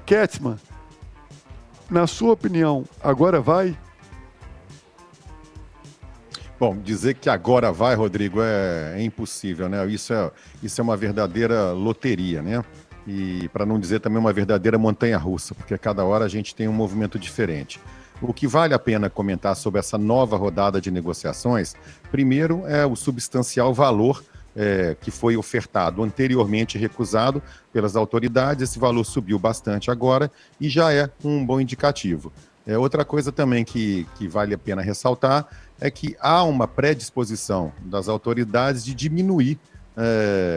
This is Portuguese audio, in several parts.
Ketsman, na sua opinião, agora vai? Bom, dizer que agora vai, Rodrigo, é impossível, né? Isso é uma verdadeira loteria, né? E para não dizer também uma verdadeira montanha-russa, porque cada hora a gente tem um movimento diferente. O que vale a pena comentar sobre essa nova rodada de negociações, primeiro é o substancial valor que foi ofertado anteriormente recusado pelas autoridades. Esse valor subiu bastante agora e já é um bom indicativo. Outra coisa também que vale a pena ressaltar é que há uma predisposição das autoridades de diminuir,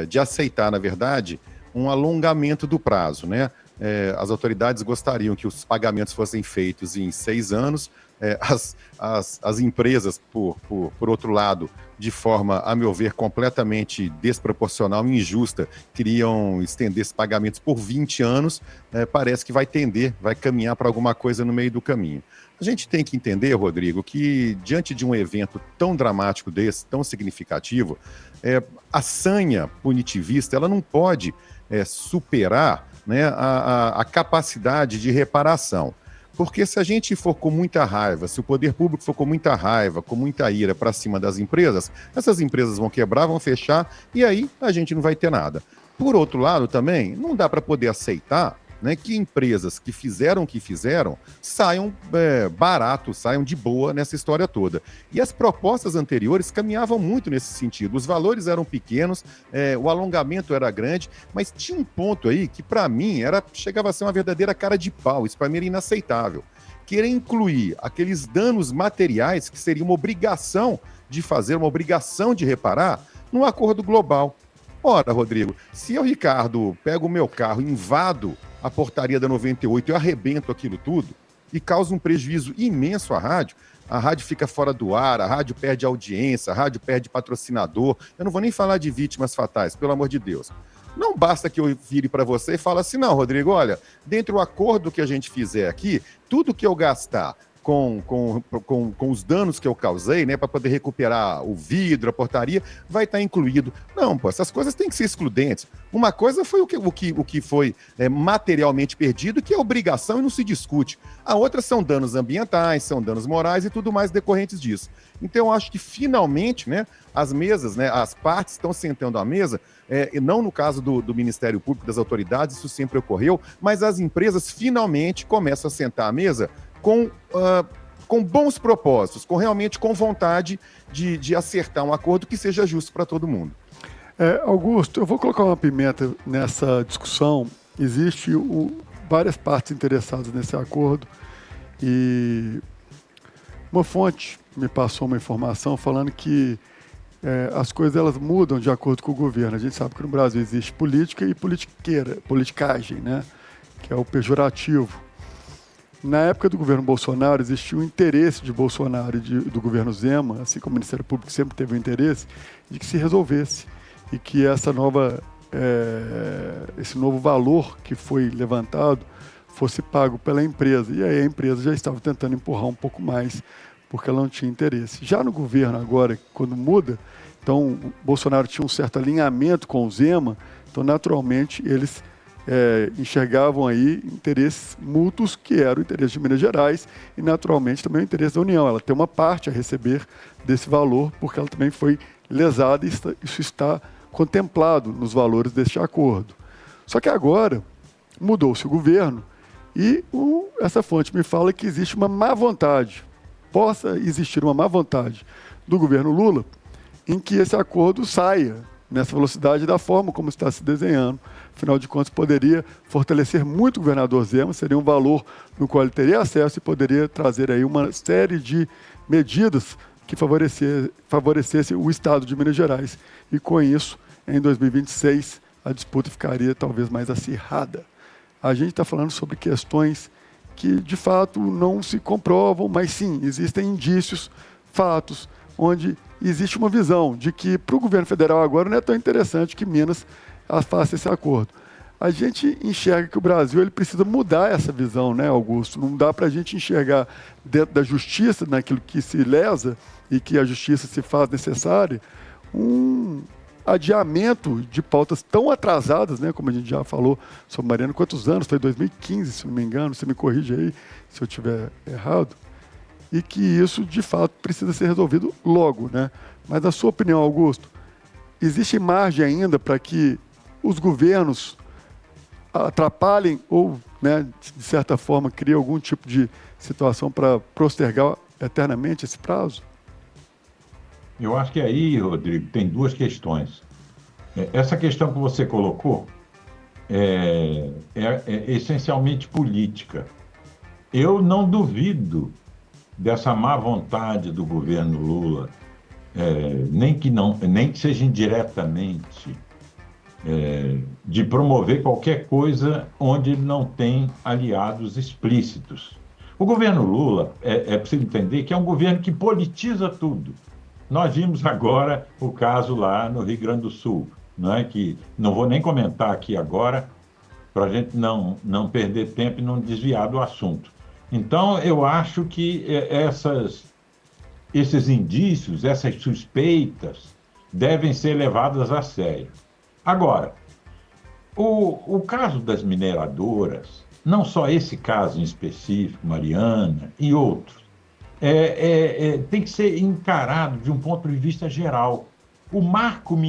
de aceitar, na verdade, um alongamento do prazo, né? As autoridades gostariam que os pagamentos fossem feitos em 6 anos. As empresas, por outro lado, de forma, a meu ver, completamente desproporcional e injusta, queriam estender esses pagamentos por 20 anos. Parece que vai caminhar para alguma coisa no meio do caminho. A gente tem que entender, Rodrigo, que diante de um evento tão dramático desse, tão significativo, a sanha punitivista ela não pode superar, né, a capacidade de reparação. Porque se a gente for com muita raiva, se o poder público for com muita raiva, com muita ira para cima das empresas, essas empresas vão quebrar, vão fechar, e aí a gente não vai ter nada. Por outro lado, também, não dá para poder aceitar, né, que empresas que fizeram o que fizeram saiam barato, saiam de boa nessa história toda. E as propostas anteriores caminhavam muito nesse sentido. Os valores eram pequenos, o alongamento era grande, mas tinha um ponto aí que, para mim, chegava a ser uma verdadeira cara de pau. Isso, para mim, era inaceitável. Querer incluir aqueles danos materiais que seria uma obrigação de fazer, uma obrigação de reparar, no acordo global. Ora, Rodrigo, se eu, Ricardo, pego o meu carro, invado a portaria da 98 e eu arrebento aquilo tudo e causa um prejuízo imenso à rádio, a rádio fica fora do ar, a rádio perde audiência, a rádio perde patrocinador, eu não vou nem falar de vítimas fatais, pelo amor de Deus. Não basta que eu vire para você e fale assim, não, Rodrigo, olha, dentro do acordo que a gente fizer aqui, tudo que eu gastar com os danos que eu causei, né, para poder recuperar o vidro, a portaria, vai estar incluído. Não, pô, essas coisas têm que ser excludentes. Uma coisa foi o que foi materialmente perdido, que é obrigação e não se discute. A outra são danos ambientais, são danos morais e tudo mais decorrentes disso. Então, eu acho que, finalmente, né, as mesas, né, as partes estão sentando à mesa, não no caso do Ministério Público, das autoridades, isso sempre ocorreu, mas as empresas finalmente começam a sentar à mesa com bons propósitos, realmente com vontade de acertar um acordo que seja justo para todo mundo. Augusto, eu vou colocar uma pimenta nessa discussão. Existe várias partes interessadas nesse acordo e uma fonte me passou uma informação falando que as coisas elas mudam de acordo com o governo. A gente sabe que no Brasil existe política e politicagem, né? Que é o pejorativo. Na época do governo Bolsonaro, existia um interesse de Bolsonaro e do governo Zema, assim como o Ministério Público sempre teve o interesse, de que se resolvesse e que esse novo valor que foi levantado fosse pago pela empresa. E aí a empresa já estava tentando empurrar um pouco mais, porque ela não tinha interesse. Já no governo agora, quando muda, então o Bolsonaro tinha um certo alinhamento com o Zema, então naturalmente eles enxergavam aí interesses mútuos, que era o interesse de Minas Gerais e naturalmente também o interesse da União. Ela tem uma parte a receber desse valor, porque ela também foi lesada e isso está contemplado nos valores deste acordo. Só que agora mudou-se o governo e essa fonte me fala que existe uma má vontade, possa existir uma má vontade do governo Lula em que esse acordo saia nessa velocidade da forma como está se desenhando. Afinal de contas, poderia fortalecer muito o governador Zema, seria um valor no qual ele teria acesso e poderia trazer aí uma série de medidas que favorecesse o estado de Minas Gerais. E com isso, em 2026, a disputa ficaria talvez mais acirrada. A gente está falando sobre questões que, de fato, não se comprovam, mas sim, existem indícios, fatos, onde existe uma visão de que para o governo federal agora não é tão interessante que Minas faça esse acordo. A gente enxerga que o Brasil ele precisa mudar essa visão, né, Augusto? Não dá para a gente enxergar dentro da justiça, naquilo que se lesa e que a justiça se faz necessária, adiamento de pautas tão atrasadas, né, como a gente já falou sobre Mariana, quantos anos? Foi 2015, se não me engano, você me corrige aí se eu estiver errado, e que isso, de fato, precisa ser resolvido logo, né? Mas, na sua opinião, Augusto, existe margem ainda para que os governos atrapalhem ou, né, de certa forma, criem algum tipo de situação para postergar eternamente esse prazo? Eu acho que aí, Rodrigo, tem duas questões. Essa questão que você colocou é essencialmente política. Eu não duvido dessa má vontade do governo Lula, nem que seja indiretamente, de promover qualquer coisa onde ele não tem aliados explícitos. O governo Lula, é preciso entender que é um governo que politiza tudo. Nós vimos agora o caso lá no Rio Grande do Sul, que não vou nem comentar aqui agora, para a gente não perder tempo e não desviar do assunto. Então, eu acho que esses indícios, essas suspeitas, devem ser levadas a sério. Agora, o caso das mineradoras, não só esse caso em específico, Mariana, e outros, tem que ser encarado de um ponto de vista geral. O marco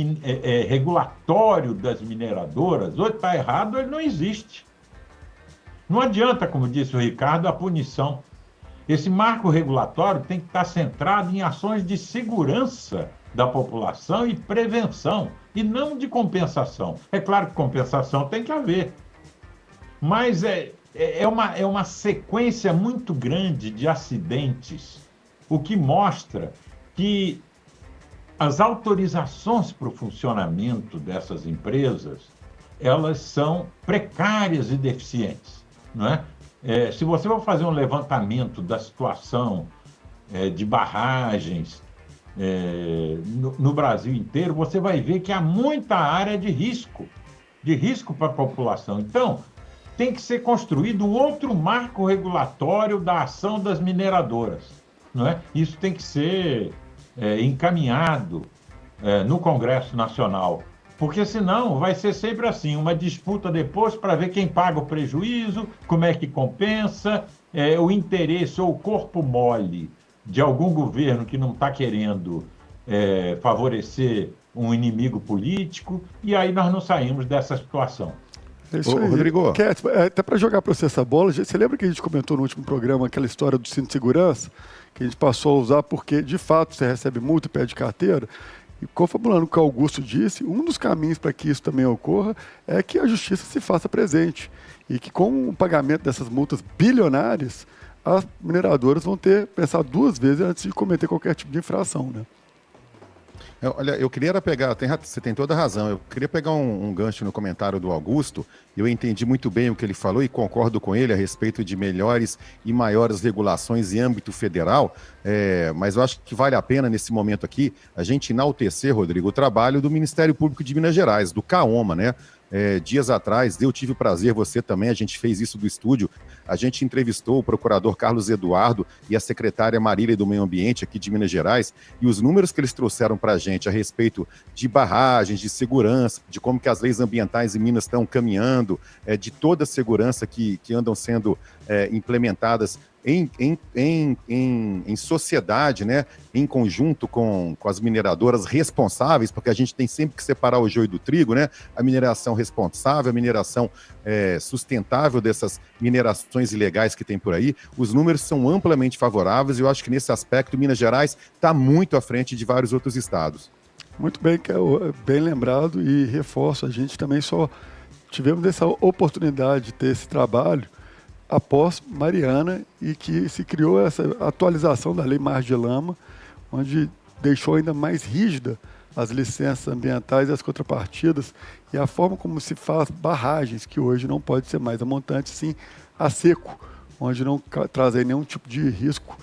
regulatório das mineradoras, ou está errado, ou ele não existe. Não adianta, como disse o Ricardo, a punição. Esse marco regulatório tem que estar centrado em ações de segurança da população e prevenção, e não de compensação. É claro que compensação tem que haver, mas é uma sequência muito grande de acidentes, o que mostra que as autorizações para o funcionamento dessas empresas, elas são precárias e deficientes, não é? Se você for fazer um levantamento da situação de barragens no Brasil inteiro, você vai ver que há muita área de risco para a população. Então, tem que ser construído um outro marco regulatório da ação das mineradoras, não é? Isso tem que ser encaminhado no Congresso Nacional, porque senão vai ser sempre assim, uma disputa depois para ver quem paga o prejuízo, como é que compensa, o interesse ou o corpo mole de algum governo que não está querendo favorecer um inimigo político, e aí nós não saímos dessa situação. É isso aí. Rodrigo. Até para jogar para você essa bola, você lembra que a gente comentou no último programa aquela história do cinto de segurança, que a gente passou a usar porque, de fato, você recebe multa e pede carteira? E confabulando com o que o Augusto disse, um dos caminhos para que isso também ocorra é que a justiça se faça presente. E que com o pagamento dessas multas bilionárias, as mineradoras vão ter que pensar duas vezes antes de cometer qualquer tipo de infração, né? Olha, eu queria pegar, você tem toda a razão, eu queria pegar um gancho no comentário do Augusto. Eu entendi muito bem o que ele falou e concordo com ele a respeito de melhores e maiores regulações em âmbito federal, mas eu acho que vale a pena, nesse momento aqui, a gente enaltecer, Rodrigo, o trabalho do Ministério Público de Minas Gerais, do CAOMA, né? Dias atrás, eu tive o prazer, você também, a gente fez isso do estúdio, a gente entrevistou o procurador Carlos Eduardo e a secretária Marília do Meio Ambiente aqui de Minas Gerais, e os números que eles trouxeram para a gente a respeito de barragens, de segurança, de como que as leis ambientais em Minas estão caminhando, de toda a segurança que andam sendo implementadas em sociedade, né, em conjunto com as mineradoras responsáveis, porque a gente tem sempre que separar o joio do trigo, né? A mineração responsável, a mineração sustentável dessas minerações ilegais que tem por aí. Os números são amplamente favoráveis e eu acho que nesse aspecto Minas Gerais está muito à frente de vários outros estados. Muito bem, bem lembrado, e reforço, a gente também só tivemos essa oportunidade de ter esse trabalho após Mariana, e que se criou essa atualização da Lei Mar de Lama, onde deixou ainda mais rígida as licenças ambientais e as contrapartidas, e a forma como se faz barragens, que hoje não pode ser mais a montante, sim a seco, onde não traz aí nenhum tipo de risco,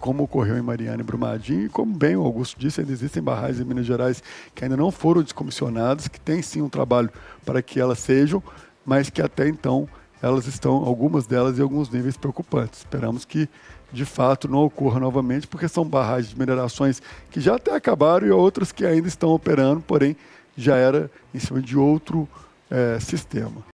como ocorreu em Mariana e Brumadinho, e como bem o Augusto disse, ainda existem barragens em Minas Gerais que ainda não foram descomissionadas, que tem sim um trabalho para que elas sejam, mas que até então elas estão, algumas delas, em alguns níveis preocupantes. Esperamos que, de fato, não ocorra novamente, porque são barragens de minerações que já até acabaram e outras que ainda estão operando, porém, já era em cima de outro sistema.